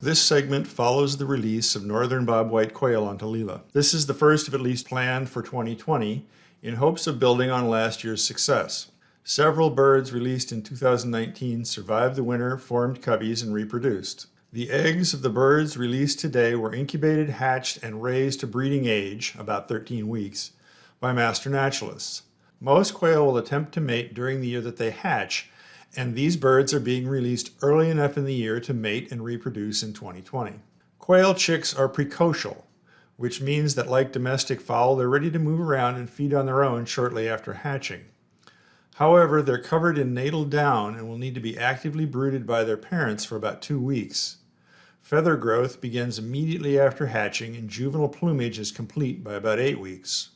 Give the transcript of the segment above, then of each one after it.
This segment follows the release of northern bobwhite quail onto LLELA. This is the first of at least planned for 2020 in hopes of building on last year's success. Several birds released in 2019 survived the winter, formed coveys, and reproduced. The eggs of the birds released today were incubated, hatched, and raised to breeding age, about 13 weeks, by master naturalists. Most quail will attempt to mate during the year that they hatch, and these birds are being released early enough in the year to mate and reproduce in 2020. Quail chicks are precocial, which means that like domestic fowl, they're ready to move around and feed on their own shortly after hatching. However, they're covered in natal down and will need to be actively brooded by their parents for about 2 weeks. Feather growth begins immediately after hatching, and juvenile plumage is complete by about 8 weeks.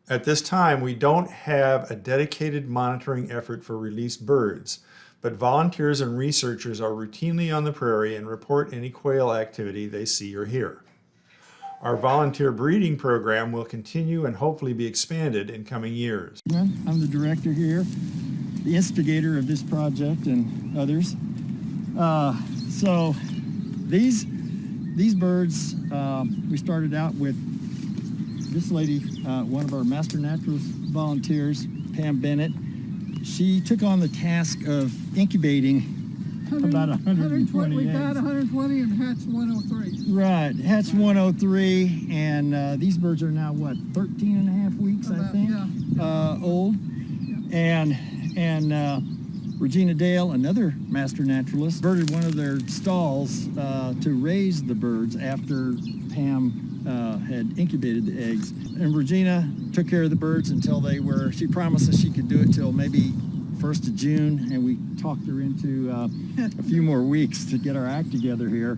At this time, we don't have a dedicated monitoring effort for released birds, but volunteers and researchers are routinely on the prairie and report any quail activity they see or hear. Our volunteer breeding program will continue and hopefully be expanded in coming years. I'm the director here, the instigator of this project and others. So these birds, we started out with this lady, one of our master naturalist volunteers, Pam Bennett. She took on the task of incubating about 120 We eggs. got 120 and hatched 103. Right, hatched 103, and these birds are now, what, 13 and a half weeks, I think, old. Yeah. And Regina Dale, another master naturalist, converted one of their stalls to raise the birds after Pam had incubated the eggs. And Regina took care of the birds until she promised us she could do it till maybe 1st of June, and we talked her into a few more weeks to get our act together here.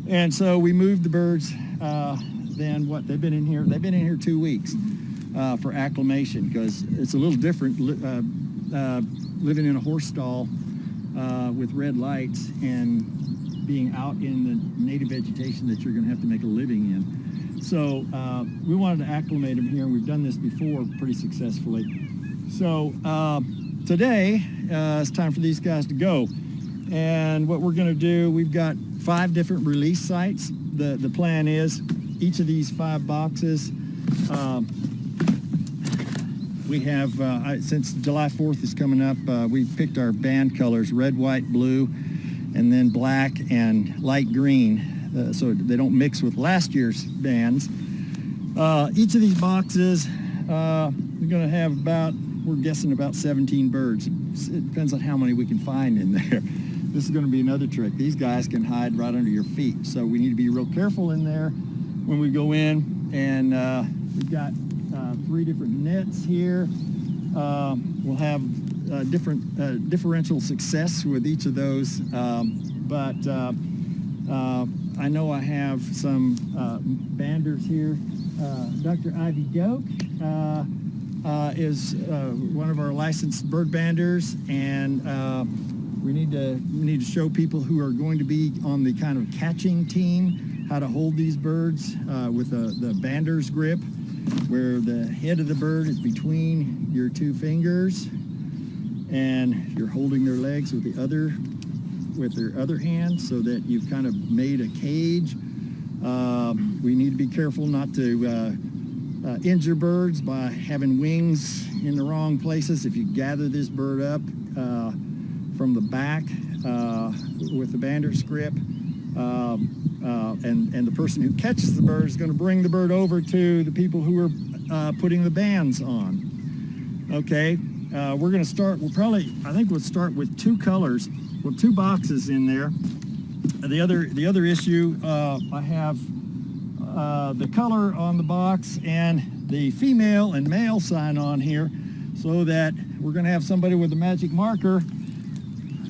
And so we moved the birds. Then what? They've been in here 2 weeks for acclimation, because it's a little different living in a horse stall with red lights and being out in the native vegetation that you're going to have to make a living in. So we wanted to acclimate them here, and we've done this before pretty successfully. So today, it's time for these guys to go. And what we're going to do, we've got 5 different release sites. The plan is each of these 5 boxes, we have, since July 4th is coming up, we've picked our band colors, red, white, blue, and then black and light green, so they don't mix with last year's bands. Each of these boxes, we're going to have we're guessing about 17 birds. It depends on how many we can find in there. This is going to be another trick. These guys can hide right under your feet, so we need to be real careful in there when we go in. And we've got 3 different nets here. We'll have different differential success with each of those, but I know I have some banders here. Dr. Ivy Goke is one of our licensed bird banders, and we need to show people who are going to be on the kind of catching team how to hold these birds with the bander's grip, where the head of the bird is between your 2 fingers, and you're holding their legs with their other hand, so that you've kind of made a cage. We need to be careful not to injure birds by having wings in the wrong places. If you gather this bird up from the back with the bander's grip, and the person who catches the bird is going to bring the bird over to the people who are putting the bands on. Okay, we're going to start. I think we'll start with 2 colors, with 2 boxes in there. The other issue, I have the color on the box and the female and male sign on here, so that we're going to have somebody with a magic marker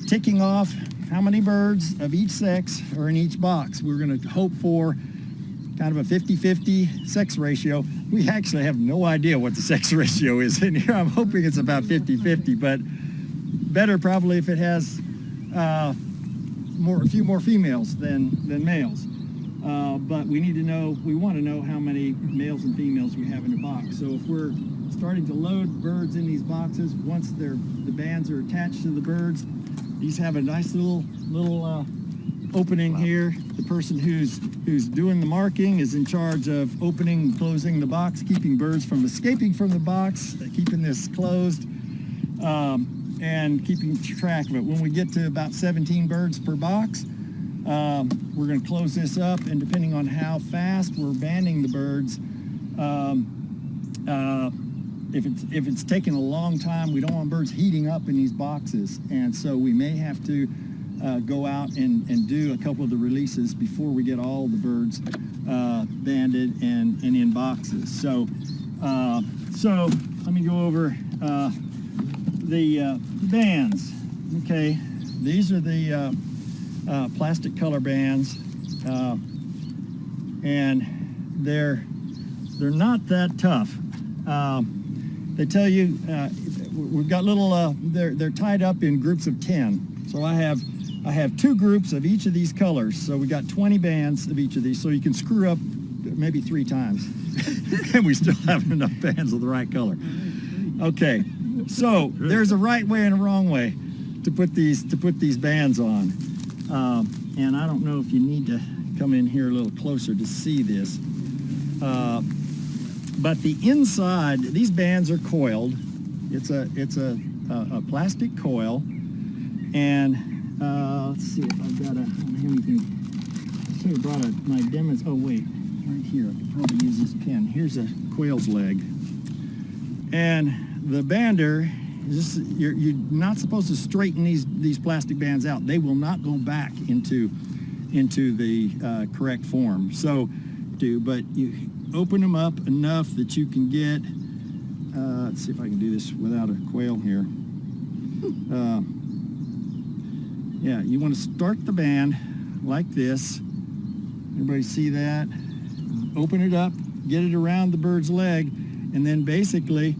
ticking off how many birds of each sex are in each box. We're going to hope for kind of a 50-50 sex ratio. We actually have no idea what the sex ratio is in here. I'm hoping it's about 50-50, but better probably if it has a few more females than males. But we want to know how many males and females we have in a box. So if we're starting to load birds in these boxes, once the bands are attached to the birds, these have a nice little opening here. The person who's doing the marking is in charge of opening and closing the box, keeping birds from escaping from the box, keeping this closed, and keeping track of it. When we get to about 17 birds per box, we're going to close this up, and depending on how fast we're banding the birds, if it's taking a long time, we don't want birds heating up in these boxes, and so we may have to go out and do a couple of the releases before we get all the birds banded and in boxes. So let me go over the bands. Okay, these are the plastic color bands, and they're not that tough. They tell you we've got little they're tied up in groups of 10. So I have 2 groups of each of these colors. So we got 20 bands of each of these. So you can screw up maybe 3 times, and we still have enough bands of the right color. Okay, so there's a right way and a wrong way to put these bands on. And I don't know if you need to come in here a little closer to see this. But the inside, these bands are coiled. It's a plastic coil, and let's see if I've got I don't have anything. I should have brought my demos. Oh wait, right here. I could probably use this pen. Here's a quail's leg, and the bander is just, you're not supposed to straighten these plastic bands out. They will not go back into the correct form. So but you open them up enough that you can get, let's see if I can do this without a quail here. Yeah, you want to start the band like this. Everybody see that? Open it up, get it around the bird's leg, and then basically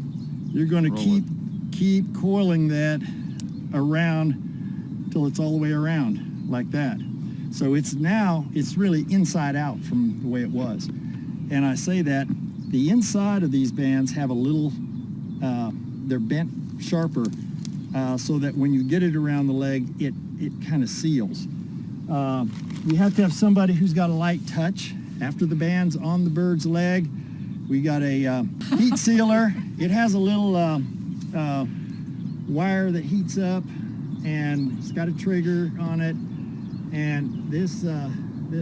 you're going to keep coiling that around till it's all the way around like that. So it's really inside out from the way it was. And I say that the inside of these bands have a little, they're bent sharper, so that when you get it around the leg, it kind of seals. We have to have somebody who's got a light touch after the band's on the bird's leg. We got a heat sealer. It has a little wire that heats up, and it's got a trigger on it. And this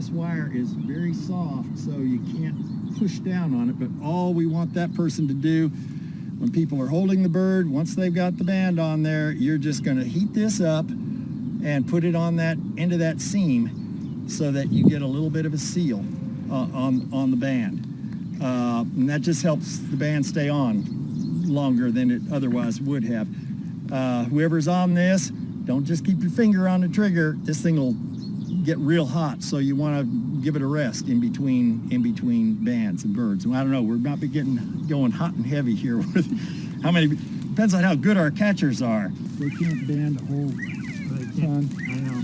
wire is very soft, so you can't push down on it. But all we want that person to do when people are holding the bird, once they've got the band on there, you're just going to heat this up and put it on that end of that seam so that you get a little bit of a seal on the band. And that just helps the band stay on longer than it otherwise would have. Whoever's on this, don't just keep your finger on the trigger. This thing will get real hot, so you want to give it a rest in between bands and birds. And I don't know, we're not going hot and heavy here with how many, depends on how good our catchers are. They can't band a whole ton. I know.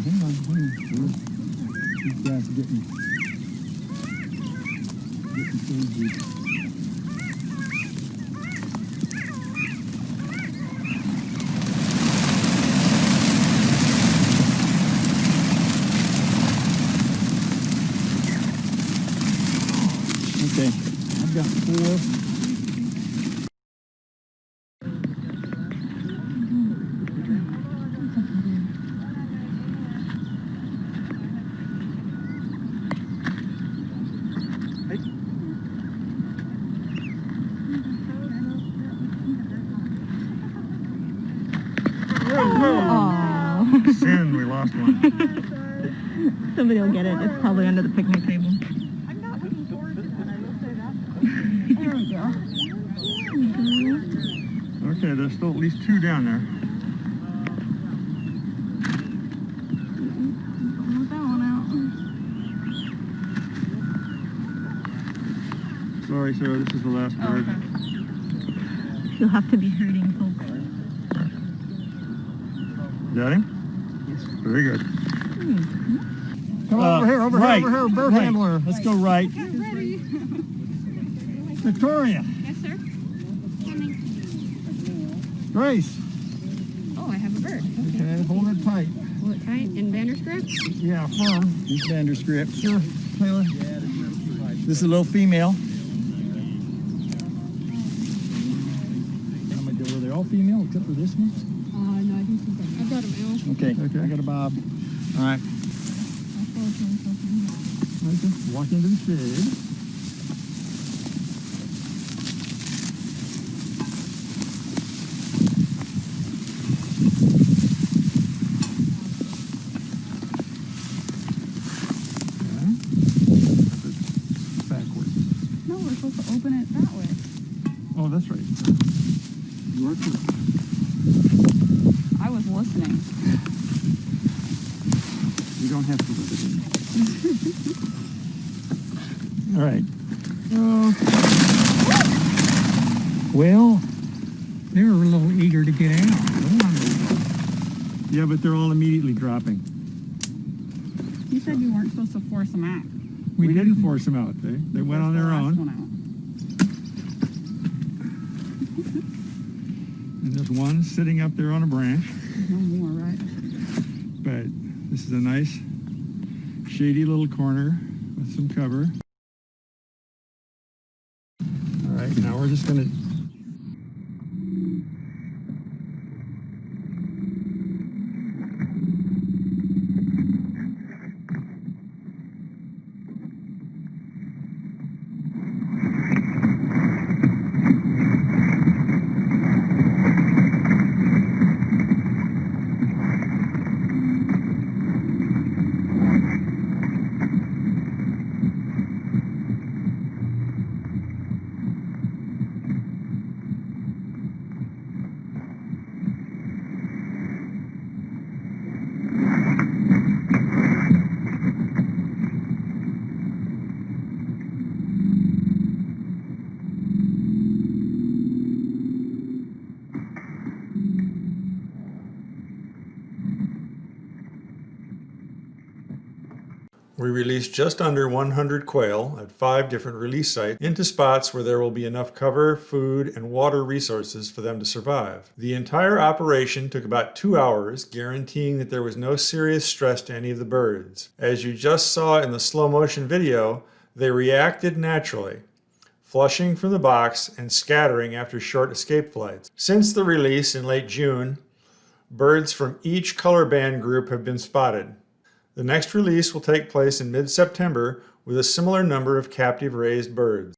Hang on. These guys are getting crazy. Okay, I've got 4. Sin, we lost one. Somebody will get it. It's probably under the picnic table. I'm not looking forward to that, I will say that. There we go. Okay, there's still at least 2 down there. Move that one out. Sorry, Sarah, this is the last bird. Okay. You'll have to be herding folks. Got him? Yes. Very good. Come over here, bird right. handler. Let's go right. Get ready. Victoria. Yes, sir. Grace. Oh, I have a bird. Okay, hold it tight. it tight in bander script? Yeah, firm. He's bander script. Sure, Taylor. This is a little female. Were they all female except for this one? No, I think she's got. I've got a male. Okay, I got a bob. All right. Walk into the shade. Backwards. No, we're supposed to open it that way. Oh, that's right. You are too. I was listening. You don't have to listen. All right. Well, they were a little eager to get out. Yeah, but they're all immediately dropping. You said you weren't supposed to force them out. We didn't force them out. They went on their own. And there's one sitting up there on a branch. No more, right? But this is a nice, shady little corner with some cover. All right, now we're just going to... We released just under 100 quail at 5 different release sites into spots where there will be enough cover, food, and water resources for them to survive. The entire operation took about 2 hours, guaranteeing that there was no serious stress to any of the birds. As you just saw in the slow motion video, they reacted naturally, flushing from the box and scattering after short escape flights. Since the release in late June, birds from each color band group have been spotted. The next release will take place in mid-September with a similar number of captive raised birds.